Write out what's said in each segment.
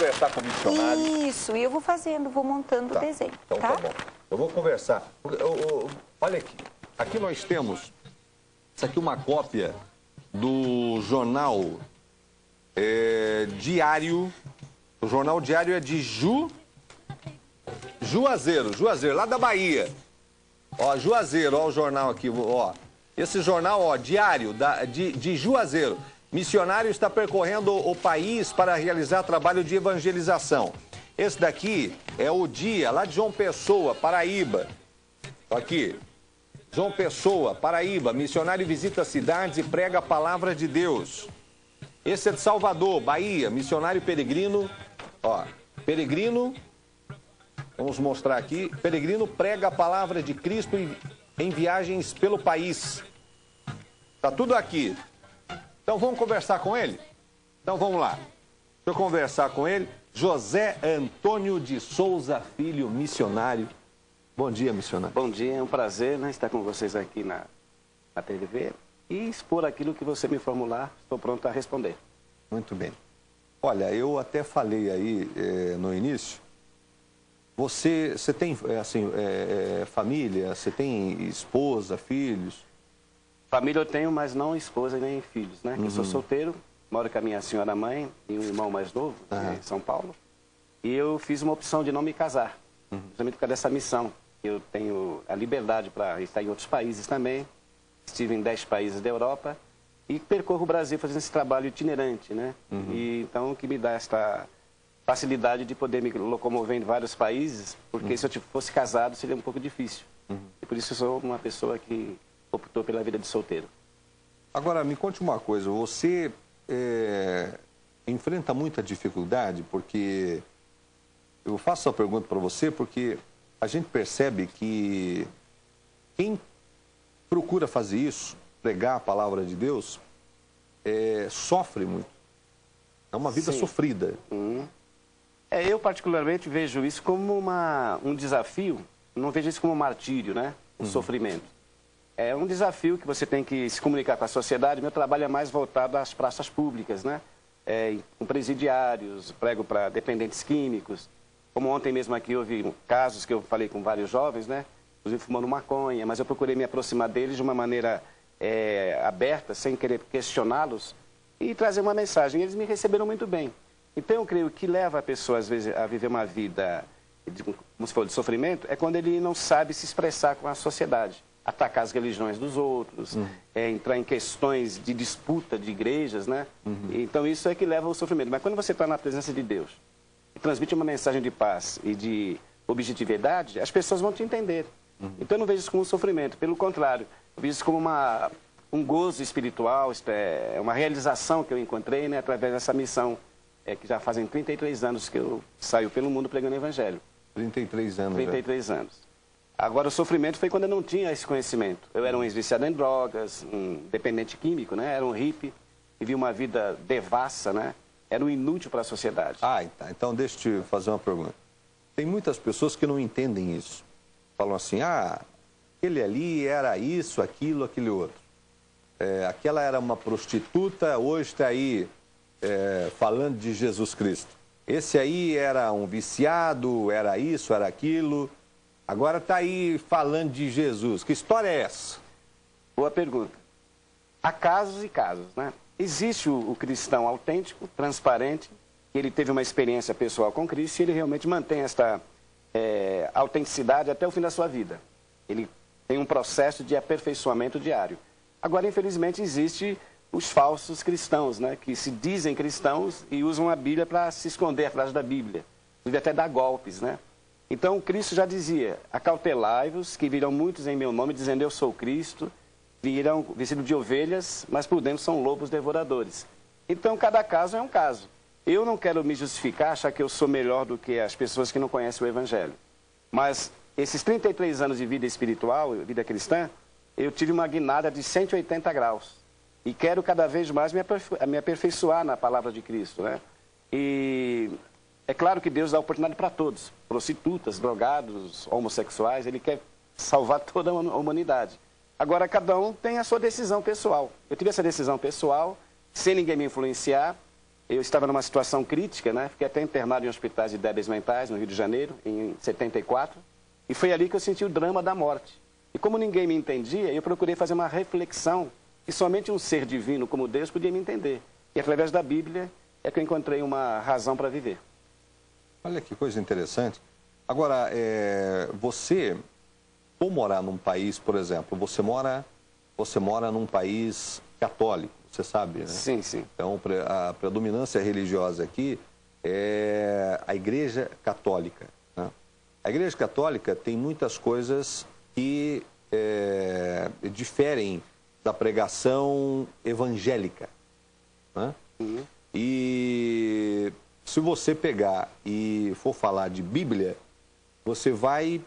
conversar com o missionário. Isso, e eu vou fazendo, vou montando o desenho, então tá? tá bom. Eu vou conversar. Olha aqui. Aqui nós temos... Isso aqui é uma cópia do jornal Diário. O jornal Diário é de Juazeiro, lá da Bahia. Ó, Juazeiro, ó o jornal aqui, ó. Esse jornal, ó, Diário de Juazeiro. Missionário está percorrendo o país para realizar trabalho de evangelização. Esse daqui é o Dia, lá de João Pessoa, Paraíba. Aqui. João Pessoa, Paraíba. Missionário visita cidades e prega a palavra de Deus. Esse é de Salvador, Bahia. Missionário peregrino. Ó, peregrino. Vamos mostrar aqui. Peregrino prega a palavra de Cristo em viagens pelo país. Tá tudo aqui. Então vamos conversar com ele? Então vamos lá. Deixa eu conversar com ele. José Antônio de Souza Filho, missionário. Bom dia, missionário. Bom dia, é um prazer, né, estar com vocês aqui na TV e expor aquilo que você me formular. Estou pronto a responder. Muito bem. Olha, eu até falei aí no início. Você tem assim, família? Você tem esposa, filhos? Família eu tenho, mas não esposa e nem filhos, né? Eu sou solteiro, moro com a minha senhora mãe e um irmão mais novo, em São Paulo. E eu fiz uma opção de não me casar, justamente por causa dessa missão. Eu tenho a liberdade para estar em outros países também. Estive em 10 países da Europa e percorro o Brasil fazendo esse trabalho itinerante, né? E então, que me dá esta facilidade de poder me locomover em vários países, porque se eu fosse casado seria um pouco difícil. E por isso eu sou uma pessoa que optou pela vida de solteiro. Agora, me conte uma coisa. Você enfrenta muita dificuldade, porque... Eu faço essa pergunta para você porque a gente percebe que quem procura fazer isso, pregar a palavra de Deus, sofre muito. É uma vida sofrida. Eu particularmente vejo isso como um desafio, não vejo isso como um martírio, né? O sofrimento. É um desafio que você tem que se comunicar com a sociedade. Meu trabalho é mais voltado às praças públicas, né? Com presidiários, prego para dependentes químicos. Como ontem mesmo aqui houve casos que eu falei com vários jovens, né? Inclusive fumando maconha, mas eu procurei me aproximar deles de uma maneira aberta, sem querer questioná-los, e trazer uma mensagem. Eles me receberam muito bem. Então eu creio que leva a pessoa, às vezes, a viver uma vida, como se for de sofrimento, é quando ele não sabe se expressar com a sociedade. Atacar as religiões dos outros, entrar em questões de disputa de igrejas, né? Então isso é que leva ao sofrimento. Mas quando você está na presença de Deus, e transmite uma mensagem de paz e de objetividade, as pessoas vão te entender. Então eu não vejo isso como um sofrimento, pelo contrário, eu vejo isso como um gozo espiritual, uma realização que eu encontrei, né, através dessa missão, que já fazem 33 anos que eu saio pelo mundo pregando o evangelho. 33 anos. 33 anos. Agora, o sofrimento foi quando eu não tinha esse conhecimento. Eu era um ex-viciado em drogas, um dependente químico, né? Era um hippie, vivia uma vida devassa, né? Era um inútil para a sociedade. Tá. Então, deixa eu te fazer uma pergunta. Tem muitas pessoas que não entendem isso. Falam assim, ele ali era isso, aquilo, aquele outro. Aquela era uma prostituta, hoje está aí falando de Jesus Cristo. Esse aí era um viciado, era isso, era aquilo... Agora está aí falando de Jesus. Que história é essa? Boa pergunta. Há casos e casos, né? Existe o cristão autêntico, transparente, que ele teve uma experiência pessoal com Cristo e ele realmente mantém esta autenticidade até o fim da sua vida. Ele tem um processo de aperfeiçoamento diário. Agora, infelizmente, existe os falsos cristãos, né? Que se dizem cristãos e usam a Bíblia para se esconder atrás da Bíblia. Deve até dar golpes, né? Então, Cristo já dizia, acautelai-vos, que virão muitos em meu nome, dizendo, eu sou Cristo, virão vestidos de ovelhas, mas por dentro são lobos devoradores. Então, cada caso é um caso. Eu não quero me justificar, achar que eu sou melhor do que as pessoas que não conhecem o Evangelho. Mas, esses 33 anos de vida espiritual, vida cristã, eu tive uma guinada de 180 graus. E quero cada vez mais me aperfeiçoar na palavra de Cristo, né? E... é claro que Deus dá oportunidade para todos, prostitutas, drogados, homossexuais, Ele quer salvar toda a humanidade. Agora, cada um tem a sua decisão pessoal. Eu tive essa decisão pessoal, sem ninguém me influenciar, Eu estava numa situação crítica, né? Fiquei até internado em hospitais de débeis mentais, no Rio de Janeiro, em 74. E foi ali que eu senti o drama da morte. E como ninguém me entendia, eu procurei fazer uma reflexão que somente um ser divino como Deus podia me entender. E através da Bíblia é que eu encontrei uma razão para viver. Olha que coisa interessante. Agora, você, por morar num país, por exemplo, você mora num país católico, você sabe, né? Sim, sim. Então, a predominância religiosa aqui é a Igreja Católica, né? A Igreja Católica tem muitas coisas que diferem da pregação evangélica, né? Uhum. E se você pegar e for falar de Bíblia, você vai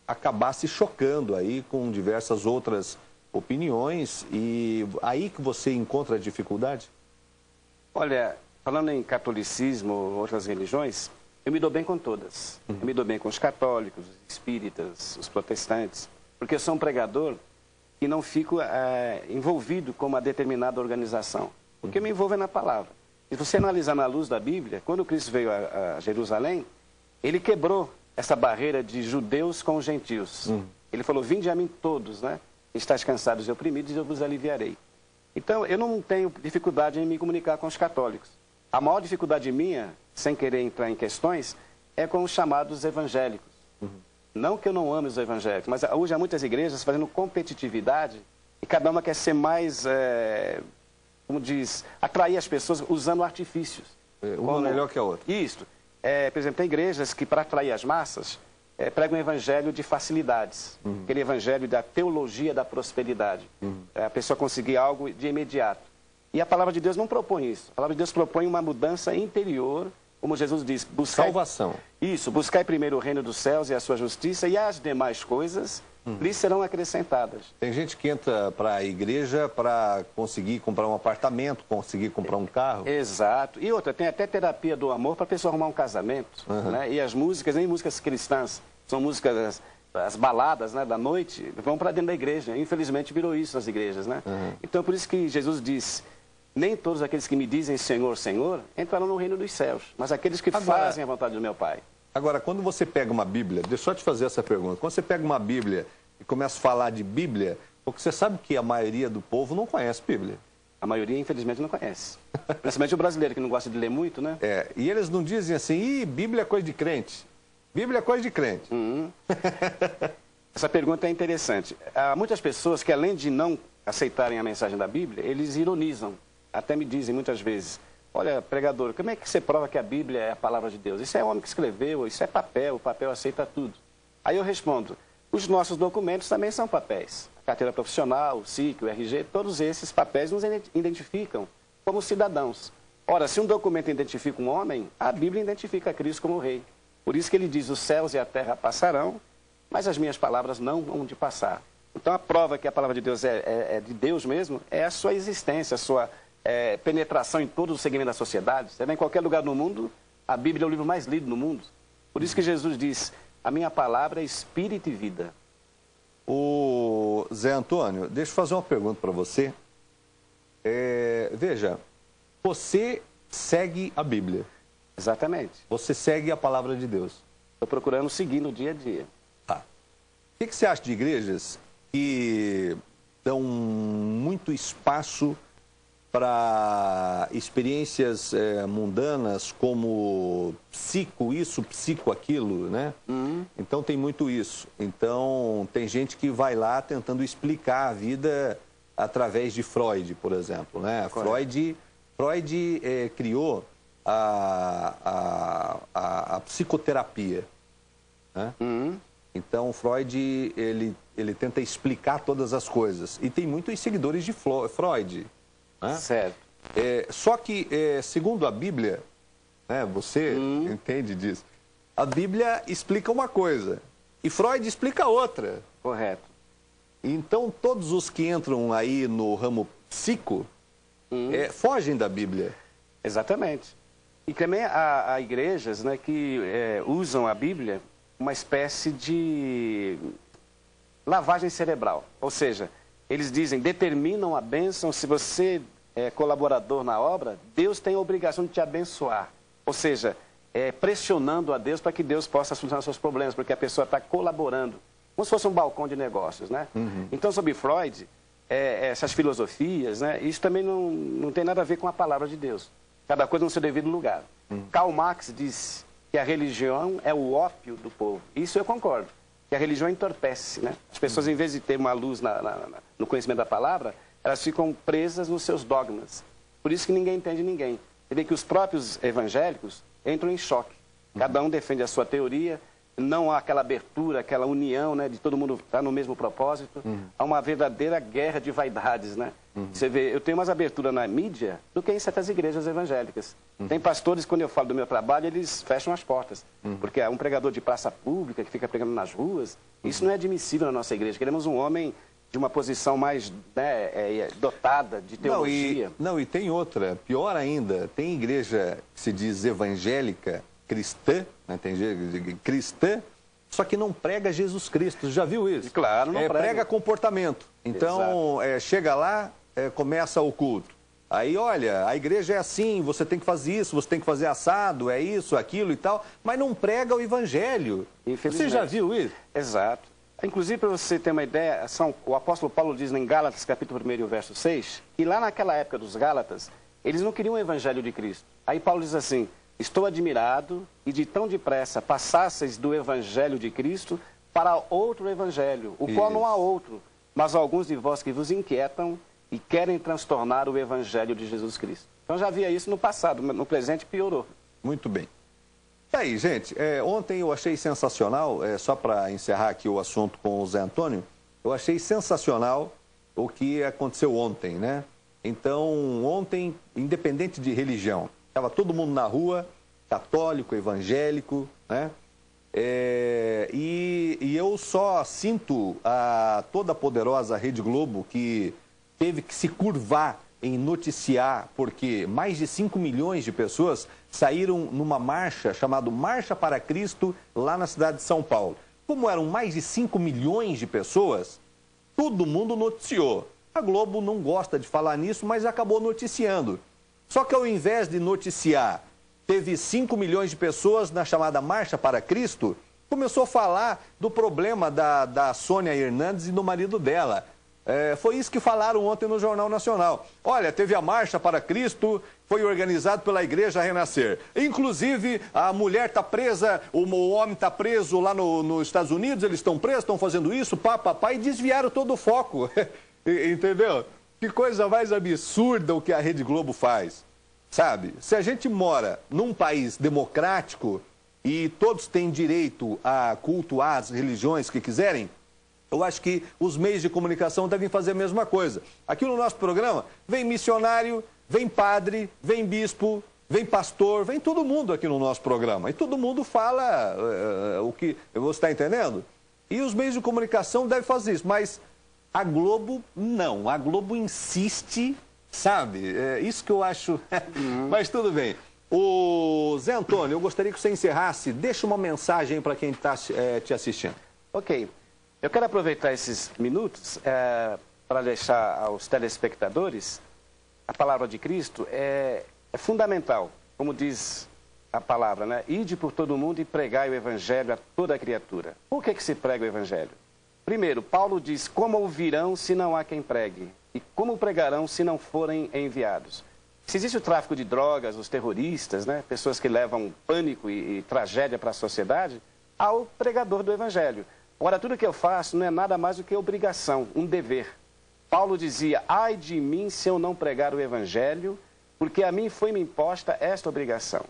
acabar se chocando aí com diversas outras opiniões, e aí que você encontra a dificuldade? Olha, falando em catolicismo ou outras religiões, eu me dou bem com todas. Eu me dou bem com os católicos, os espíritas, os protestantes, porque eu sou um pregador e não fico envolvido com uma determinada organização. Porque eu me envolvo na palavra. E se você analisar na luz da Bíblia, quando Cristo veio a Jerusalém, ele quebrou essa barreira de judeus com os gentios. Ele falou, vinde a mim todos, né? Estais cansados e oprimidos, e eu vos aliviarei. Então, eu não tenho dificuldade em me comunicar com os católicos. A maior dificuldade minha, sem querer entrar em questões, é com os chamados evangélicos. Não que eu não ame os evangélicos, mas hoje há muitas igrejas fazendo competitividade e cada uma quer ser mais, como diz, atrair as pessoas usando artifícios. Uma melhor que a outra. Isso. Por exemplo, tem igrejas que, para atrair as massas, pregam um evangelho de facilidades. Aquele evangelho da teologia da prosperidade. A pessoa conseguir algo de imediato. E a palavra de Deus não propõe isso. A palavra de Deus propõe uma mudança interior, como Jesus diz. Salvação. Isso, buscai primeiro o reino dos céus e a sua justiça, e as demais coisas lhes serão acrescentadas. Tem gente que entra para a igreja para conseguir comprar um apartamento, conseguir comprar um carro. Exato. E outra, tem até terapia do amor para a pessoa arrumar um casamento. Né? E as músicas, nem músicas cristãs, são músicas, as baladas, né, da noite, vão para dentro da igreja. Infelizmente virou isso nas igrejas, né? Então, por isso que Jesus diz, nem todos aqueles que me dizem Senhor, Senhor, entrarão no reino dos céus, mas aqueles que fazem a vontade do meu Pai. Agora, quando você pega uma Bíblia, deixa eu te fazer essa pergunta, quando você pega uma Bíblia e começa a falar de Bíblia, porque você sabe que a maioria do povo não conhece Bíblia. A maioria, infelizmente, não conhece. Principalmente o brasileiro, que não gosta de ler muito, né? E eles não dizem assim, ih, Bíblia é coisa de crente. Bíblia é coisa de crente. Essa pergunta é interessante. Há muitas pessoas que, além de não aceitarem a mensagem da Bíblia, eles ironizam. Até me dizem muitas vezes, olha, pregador, como é que você prova que a Bíblia é a palavra de Deus? Isso é homem que escreveu, isso é papel, o papel aceita tudo. Aí eu respondo, os nossos documentos também são papéis. A carteira profissional, o SIC, o RG, todos esses papéis nos identificam como cidadãos. Ora, se um documento identifica um homem, a Bíblia identifica Cristo como rei. Por isso que ele diz, os céus e a terra passarão, mas as minhas palavras não vão de passar. Então a prova que a palavra de Deus é de Deus mesmo é a sua existência, a sua penetração em todos os segmentos da sociedade. Você vai em qualquer lugar do mundo, a Bíblia é o livro mais lido no mundo. Por isso que Jesus diz, a minha palavra é espírito e vida. O Zé Antônio, deixa eu fazer uma pergunta para você. Veja, você segue a Bíblia. Exatamente. Você segue a palavra de Deus. Estou procurando seguir no dia a dia. Tá. O que você acha de igrejas que dão muito espaço para experiências mundanas como psico isso, psico aquilo, né? Então tem muito isso. Então tem gente que vai lá tentando explicar a vida através de Freud, por exemplo, né? Freud criou a psicoterapia, né? Então Freud ele tenta explicar todas as coisas e tem muitos seguidores de Freud, né? Certo. Só que segundo a Bíblia, né, você entende disso, a Bíblia explica uma coisa e Freud explica outra. Correto. Então todos os que entram aí no ramo psico fogem da Bíblia. Exatamente. E também há igrejas, né, que usam a Bíblia uma espécie de lavagem cerebral. Ou seja, eles dizem, determinam a bênção se você colaborador na obra, Deus tem a obrigação de te abençoar. Ou seja, pressionando a Deus para que Deus possa solucionar seus problemas, porque a pessoa está colaborando, como se fosse um balcão de negócios, né? Então, sobre Freud, essas filosofias, né, isso também não tem nada a ver com a palavra de Deus. Cada coisa no seu devido lugar. Karl Marx disse que a religião é o ópio do povo. Isso eu concordo, que a religião entorpece, né? As pessoas, em vez de ter uma luz no conhecimento da palavra, elas ficam presas nos seus dogmas. Por isso que ninguém entende ninguém. Você vê que os próprios evangélicos entram em choque. Cada um defende a sua teoria, não há aquela abertura, aquela união, né, de todo mundo estar no mesmo propósito. Há uma verdadeira guerra de vaidades, né? Você vê, eu tenho mais abertura na mídia do que em certas igrejas evangélicas. Tem pastores, quando eu falo do meu trabalho, eles fecham as portas. Porque é um pregador de praça pública que fica pregando nas ruas. Isso não é admissível na nossa igreja. Queremos um homem de uma posição mais, né, dotada de teologia. E tem outra, pior ainda, tem igreja que se diz evangélica, cristã, né, tem cristã, só que não prega Jesus Cristo. Já viu isso? Claro, não prega comportamento. Então, chega lá, começa o culto. Aí, olha, a igreja é assim, você tem que fazer isso, você tem que fazer assado, é isso, aquilo e tal, mas não prega o evangelho. Você já viu isso? Exato. Inclusive, para você ter uma ideia, o apóstolo Paulo diz em Gálatas, capítulo 1, verso 6, que lá naquela época dos Gálatas, eles não queriam o evangelho de Cristo. Aí Paulo diz assim: estou admirado e de tão depressa passasseis do evangelho de Cristo para outro evangelho, o qual não há outro, mas alguns de vós que vos inquietam e querem transtornar o evangelho de Jesus Cristo. Então já havia isso no passado, no presente piorou. Muito bem. E aí, gente, ontem eu achei sensacional, só para encerrar aqui o assunto com o Zé Antônio, eu achei sensacional o que aconteceu ontem, né? Então, ontem, independente de religião, estava todo mundo na rua, católico, evangélico, né? E eu só sinto a toda poderosa Rede Globo que teve que se curvar em noticiar, porque mais de 5 milhões de pessoas saíram numa marcha chamada Marcha para Cristo, lá na cidade de São Paulo. Como eram mais de 5 milhões de pessoas, todo mundo noticiou. A Globo não gosta de falar nisso, mas acabou noticiando. Só que ao invés de noticiar, teve 5 milhões de pessoas na chamada Marcha para Cristo, começou a falar do problema da Sônia Hernandes e do marido dela. Foi isso que falaram ontem no Jornal Nacional. Olha, teve a Marcha para Cristo, foi organizado pela Igreja Renascer. Inclusive, a mulher está presa, o homem está preso lá nos Estados Unidos, eles estão presos, estão fazendo isso, e desviaram todo o foco. Entendeu? Que coisa mais absurda o que a Rede Globo faz. Sabe? Se a gente mora num país democrático e todos têm direito a cultuar as religiões que quiserem, eu acho que os meios de comunicação devem fazer a mesma coisa. Aqui no nosso programa, vem missionário, vem padre, vem bispo, vem pastor, vem todo mundo aqui no nosso programa. E todo mundo fala o que... Você está entendendo? E os meios de comunicação devem fazer isso. Mas a Globo, não. A Globo insiste, sabe? Isso que eu acho... Mas tudo bem. O Zé Antônio, eu gostaria que você encerrasse. Deixa uma mensagem para quem está te assistindo. Ok. Eu quero aproveitar esses minutos para deixar aos telespectadores a palavra de Cristo é fundamental, como diz a palavra, né? Ide por todo mundo e pregai o evangelho a toda a criatura. Por que se prega o evangelho? Primeiro, Paulo diz: como ouvirão se não há quem pregue? E como pregarão se não forem enviados? Se existe o tráfico de drogas, os terroristas, né? Pessoas que levam pânico e tragédia para a sociedade, há o pregador do evangelho. Agora, tudo que eu faço não é nada mais do que obrigação, um dever. Paulo dizia: ai de mim se eu não pregar o evangelho, porque a mim foi-me imposta esta obrigação.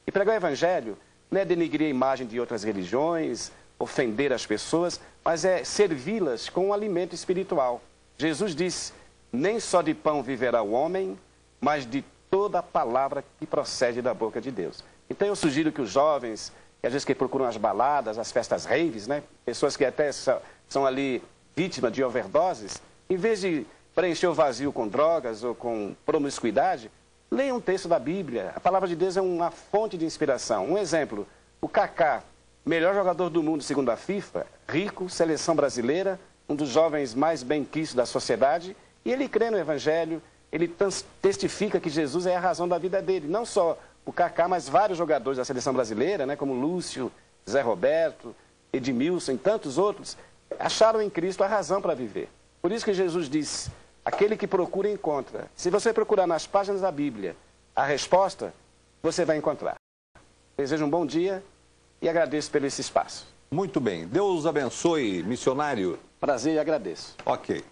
E pregar o evangelho não é denigrir a imagem de outras religiões, ofender as pessoas, mas é servi-las com um alimento espiritual. Jesus disse: nem só de pão viverá o homem, mas de toda a palavra que procede da boca de Deus. Então eu sugiro que os jovens, que às vezes que procuram as baladas, as festas raves, né? Pessoas que até são ali vítimas de overdoses, em vez de preencher o vazio com drogas ou com promiscuidade, leiam um texto da Bíblia. A palavra de Deus é uma fonte de inspiração. Um exemplo, o Kaká, melhor jogador do mundo segundo a FIFA, rico, seleção brasileira, um dos jovens mais bem-quistos da sociedade, e ele crê no Evangelho, ele testifica que Jesus é a razão da vida dele. Não só o Kaká, mas vários jogadores da seleção brasileira, né, como Lúcio, Zé Roberto, Edmilson e tantos outros, acharam em Cristo a razão para viver. Por isso que Jesus diz, aquele que procura, encontra. Se você procurar nas páginas da Bíblia a resposta, você vai encontrar. Desejo um bom dia e agradeço pelo esse espaço. Muito bem. Deus abençoe, missionário. Prazer e agradeço. Ok.